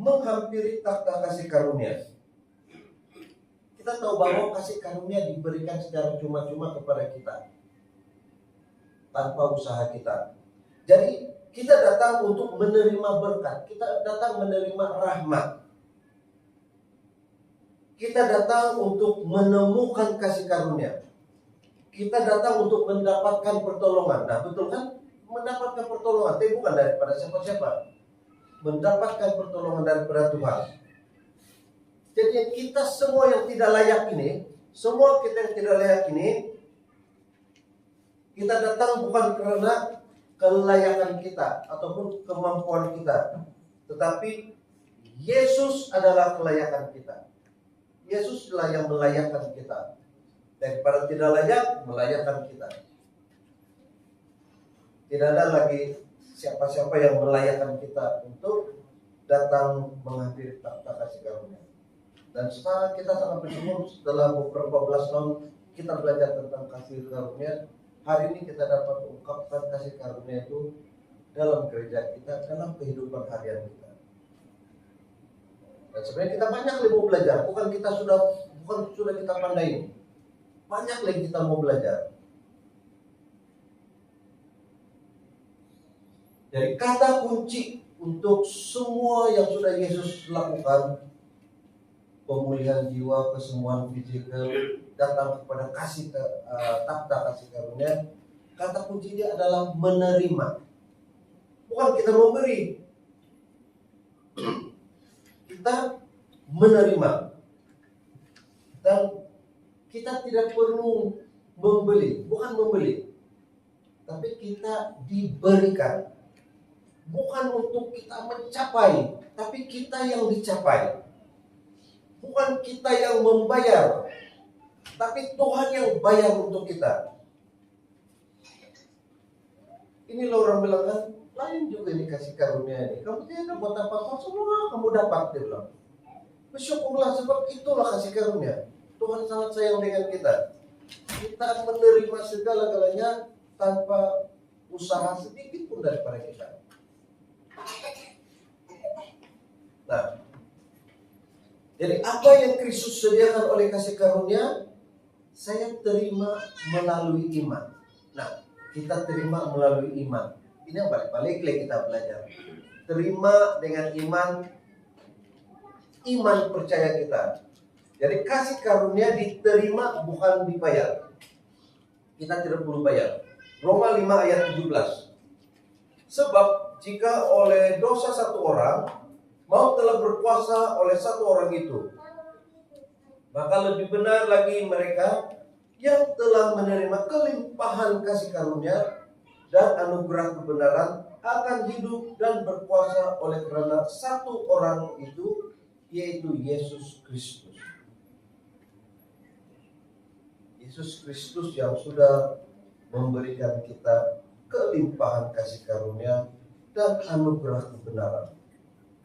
menghampiri takhta kasih karunia. Kita tahu bahwa kasih karunia diberikan secara cuma-cuma kepada kita, tanpa usaha kita. Jadi kita datang untuk menerima berkat, kita datang menerima rahmat, kita datang untuk menemukan kasih karunia, kita datang untuk mendapatkan pertolongan. Nah betul kan? Mendapatkan pertolongan, tapi bukan daripada siapa-siapa, mendapatkan pertolongan daripada Tuhan. Jadi kita semua yang tidak layak ini, semua kita yang tidak layak ini, kita datang bukan karena kelayakan kita ataupun kemampuan kita, tetapi Yesus adalah kelayakan kita. Yesuslah yang melayakkan kita. Daripada tidak layak, melayakkan kita. Tidak ada lagi siapa-siapa yang melayakkan kita untuk datang menghadiri takhta kasih karunia. Dan sekarang kita sangat bersyukur setelah beberapa belas tahun kita belajar tentang kasih karunia, hari ini kita dapat ungkapkan kasih karunia itu dalam gereja kita, dalam kehidupan harian kita. Dan sebenarnya kita banyak lagi mau belajar, bukan sudah kita pandai, banyak lagi kita mau belajar. Jadi kata kunci untuk semua yang sudah Yesus lakukan, pemulihan jiwa, kesembuhan fisikal, datang kepada takhta kasih karunia, kata kuncinya adalah menerima. Bukan kita memberi, kita menerima. Dan kita tidak perlu membeli, bukan membeli, tapi kita diberikan. Bukan untuk kita mencapai, tapi kita yang dicapai. Bukan kita yang membayar, tapi Tuhan yang bayar untuk kita. Ini loh orang bilang kan, lain juga ini kasih karunia ini. Kamu tidak dapat apa-apa, semua kamu dapat, dia bilang. Bersyukurlah sebab itulah kasih karunia. Tuhan sangat sayang dengan kita. Kita menerima segala-galanya tanpa usaha sedikit pun daripada kita. Nah, jadi apa yang Kristus sediakan oleh kasih karunia, saya terima melalui iman. Nah, kita terima melalui iman. Ini yang balik-balik kita belajar. Terima dengan iman, iman percaya kita. Jadi kasih karunia diterima bukan dibayar. Kita tidak perlu bayar. Roma 5 ayat 17. Sebab jika oleh dosa satu orang, maut telah berkuasa oleh satu orang itu, maka lebih benar lagi mereka yang telah menerima kelimpahan kasih karunia dan anugerah kebenaran akan hidup dan berkuasa oleh karena satu orang itu, yaitu Yesus Kristus. Yesus Kristus yang sudah memberikan kita kelimpahan kasih karunia dan anugerah kebenaran.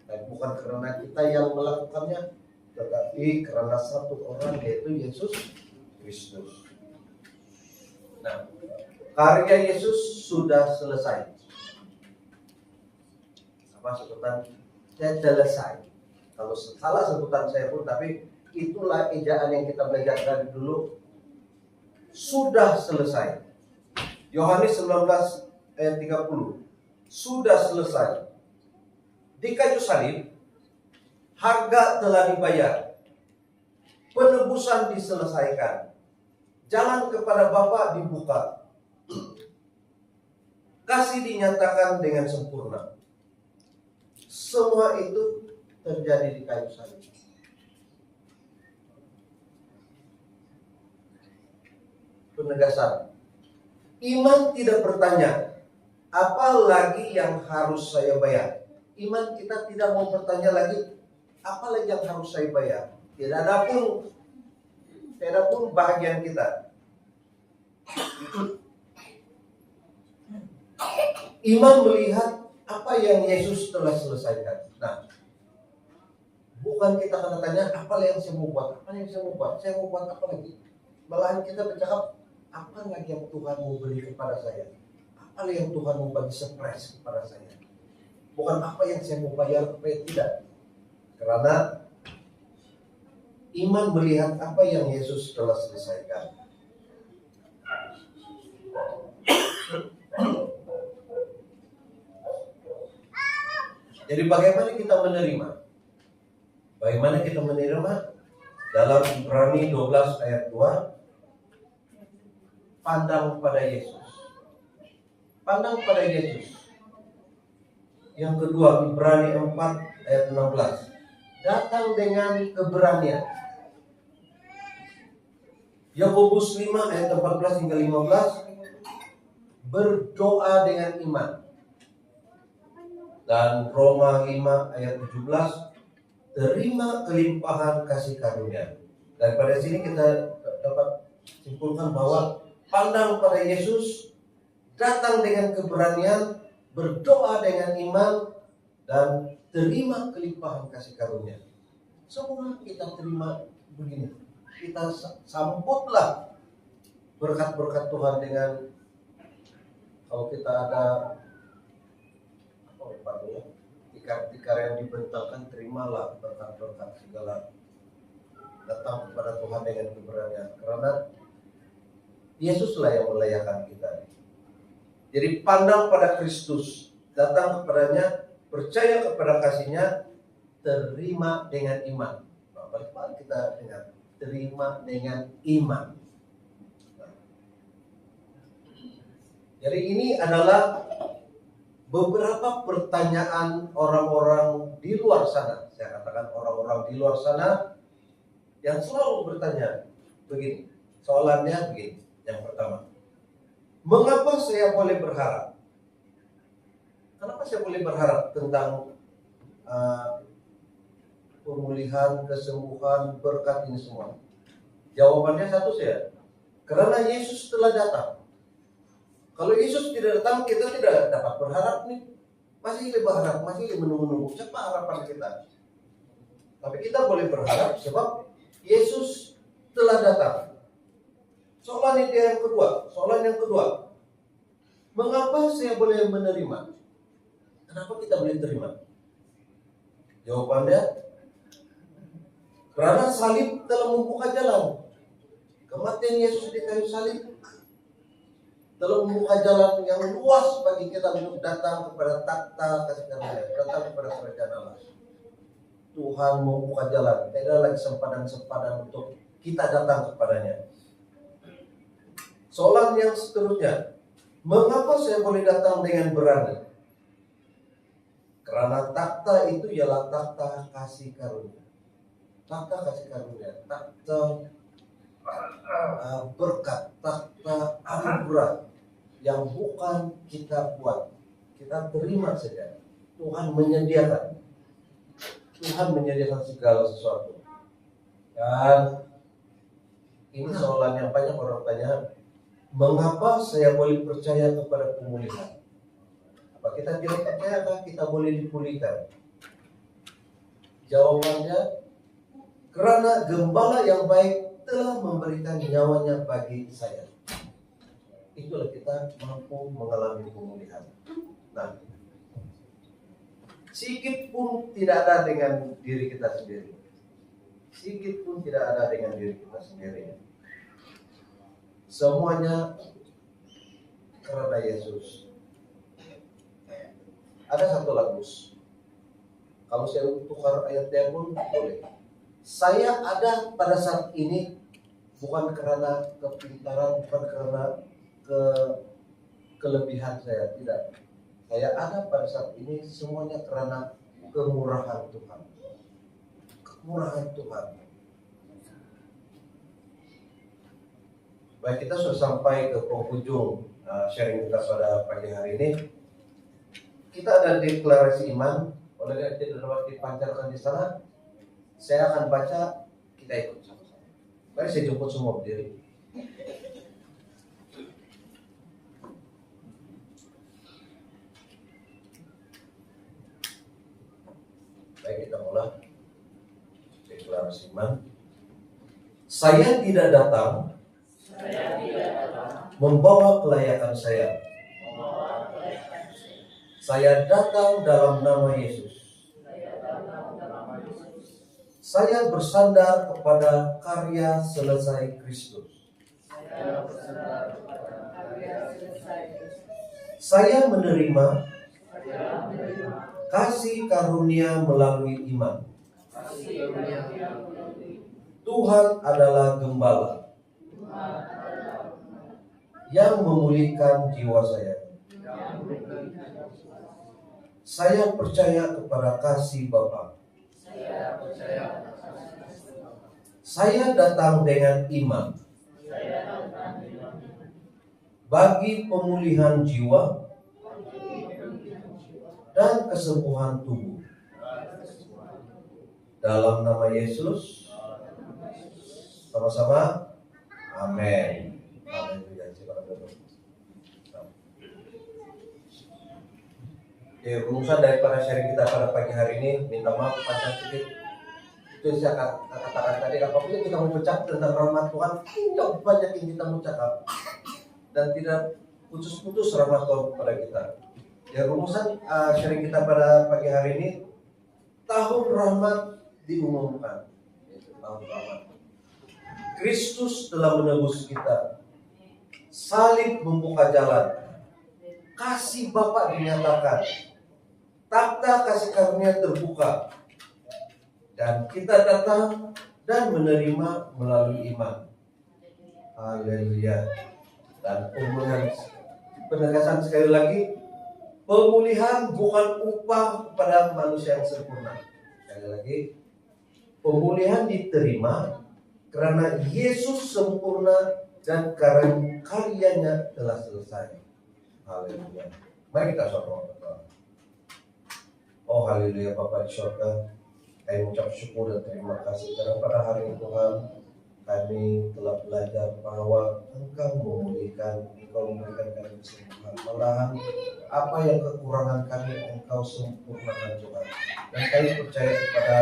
Dan bukan karena kita yang melakukannya, tetapi karena satu orang, yaitu Yesus Kristus. Nah, karya Yesus sudah selesai. Apa sebutan? Selesai. Kalau salah sebutan saya pun, tapi itulah ejaan yang kita belajar dari dulu. Sudah selesai. Yohanes 19 ayat 30. Sudah selesai. Di kayu salib, harga telah dibayar. Penebusan diselesaikan. Jalan kepada Bapa dibuka. Kasih dinyatakan dengan sempurna. Semua itu terjadi di kayu salib. Penegasan. Iman tidak bertanya, apa lagi yang harus saya bayar? Iman kita tidak mau bertanya lagi, apa lagi yang harus saya bayar? Tidak ada pun bahagian kita. Iman melihat apa yang Yesus telah selesaikan. Nah, bukan kita akan tanya, apa yang saya mau buat? Apa yang saya mau buat? Saya mau buat apa lagi? Malahan kita bercakap, apa lagi yang Tuhan mau beri kepada saya? Apa yang Tuhan mau bagi surprise kepada saya? Bukan apa yang saya mau bayar, apa yang tidak. Karena iman melihat apa yang Yesus telah selesaikan. Jadi bagaimana kita menerima? Bagaimana kita menerima? Dalam Ibrani 12 ayat 2, pandang pada Yesus. Pandang pada Yesus. Yang kedua, Ibrani 4 ayat 16. Datang dengan keberanian. Yakobus 5 ayat 14 hingga 15. Berdoa dengan iman. Dan Roma 5 ayat 17. Terima kelimpahan kasih karunia. Daripada sini kita dapat simpulkan bahwa pandang pada Yesus, datang dengan keberanian, berdoa dengan iman, dan terima kelimpahan kasih karunia. Semua kita terima begini. Kita sambutlah berkat-berkat Tuhan dengan, kalau kita ada tikar-tikar yang dibentangkan, terimalah berkat-berkat segala datang kepada Tuhan dengan keberanian, karena Yesuslah yang melayakan kita. Jadi pandang pada Kristus, datang kepadanya, percaya kepada kasih-Nya, terima dengan iman. Balik-balik kita dengar, terima dengan iman. Jadi ini adalah beberapa pertanyaan orang-orang di luar sana. Saya katakan orang-orang di luar sana yang selalu bertanya begini. Soalannya begini. Yang pertama, mengapa saya boleh berharap? Kenapa saya boleh berharap tentang pemulihan, kesembuhan, berkat ini semua? Jawabannya satu saja. Karena Yesus telah datang. Kalau Yesus tidak datang, kita tidak dapat berharap nih. Masih berharap, masih menunggu-nunggu. Siapa harapan kita? Tapi kita boleh berharap sebab Yesus telah datang. Soalan yang kedua. Mengapa saya boleh menerima? Kenapa kita boleh terima? Jawabannya, karena salib telah membuka jalan. Kematian Yesus di kayu salib telah membuka jalan yang luas bagi kita untuk datang kepada takhta kasih karunia, datang kepada kerajaan Allah. Tuhan membuka jalan, tidak ada lagi sempadan-sempadan untuk kita datang kepadanya. Soalan yang seterusnya, mengapa saya boleh datang dengan berani? Karena takhta itu ialah takhta kasih karunia. Takhta kasih karunia, takhta berkat, takhta anugerah yang bukan kita buat. Kita terima saja. Tuhan menyediakan. Tuhan menyediakan segala sesuatu. Dan ini soalan yang banyak orang tanya, mengapa saya boleh percaya kepada pemulihan? Apa kita tidak percaya kan kita boleh dipulihkan? Jawabannya, karena gembala yang baik telah memberikan nyawanya bagi saya. Itulah kita mampu mengalami pemulihan. Nah, sedikit pun tidak ada dengan diri kita sendiri. Sedikit pun tidak ada dengan diri kita sendiri. Semuanya karena Yesus. Ada satu lagu. Kalau saya tukar ayatnya pun boleh. Saya ada pada saat ini bukan karena kepintaran, bukan karena kelebihan saya, tidak. Saya ada pada saat ini semuanya karena kemurahan Tuhan. Kemurahan Tuhan. Baik, kita sudah sampai ke penghujung sharing kita pada pagi hari ini. Kita ada deklarasi iman, oleh karena tidak dapat dipancarkan di sana. Saya akan baca, kita ikut sama-sama. Mari saya jemput semua berdiri. Baik, kita mulai deklarasi iman. Saya tidak datang membawa kelayakan saya. Saya datang dalam nama Yesus. Saya bersandar kepada karya selesai Kristus. Saya menerima kasih karunia melalui iman. Tuhan adalah gembala yang memulihkan jiwa saya. Saya percaya kepada kasih Bapa. Saya datang dengan iman bagi pemulihan jiwa dan kesembuhan tubuh. Dalam nama Yesus, sama-sama, amin. Rumusan daripada sharing kita pada pagi hari ini, minta maaf panjang sedikit. Itu Itu saya katakan tadi, apabila kita mau bercakap tentang rahmat Tuhan, tidak banyak yang kita mau cakap dan tidak putus-putus rahmat Tuhan kepada kita. Ya, rumusan sharing kita pada pagi hari ini, tahun rahmat diumumkan. Itu tahun rahmat. Kristus telah menebus kita. Salib membuka jalan. Kasih Bapa dinyatakan. Takhta kasih karunia terbuka. Dan kita datang dan menerima melalui iman. Haleluya. Dan penegasan sekali lagi, pemulihan bukan upah kepada manusia yang sempurna. Sekali lagi, pemulihan diterima karena Yesus sempurna dan karyanya telah selesai. Haleluya. Mari kita berdoa. Oh haleluya, Bapa di surga, kami mengucap syukur dan terima kasih karena pada hari ini Tuhan kami telah belajar bahwa Engkau memulihkan, Engkau memberikan kami kesembuhan. Malahan apa yang kekurangan kami Engkau sempurnakan Tuhan. Dan kami percaya kepada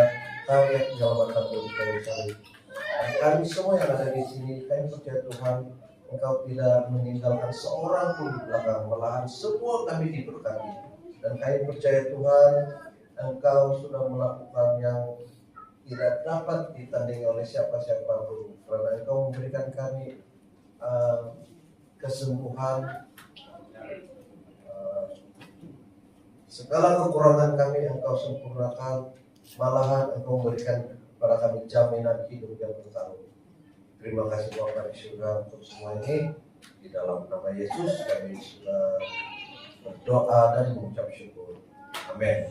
karya penyelamatan dari kayu salib. Dan kami semua yang ada di sini, kami percaya Tuhan Engkau tidak meninggalkan seorang pun di belakang. Malahan semua kami diberkati. Dan kami percaya Tuhan Engkau sudah melakukan yang tidak dapat ditandingi oleh siapa-siapa pun, karena Engkau memberikan kami kesembuhan. Segala kekurangan kami Engkau sempurnakan, malahan Engkau memberikan kepada kami jaminan hidup yang kekal. Terima kasih Bapa di surga untuk semua ini. Di dalam nama Yesus kami sudah berdoa dan mengucap syukur. Amin.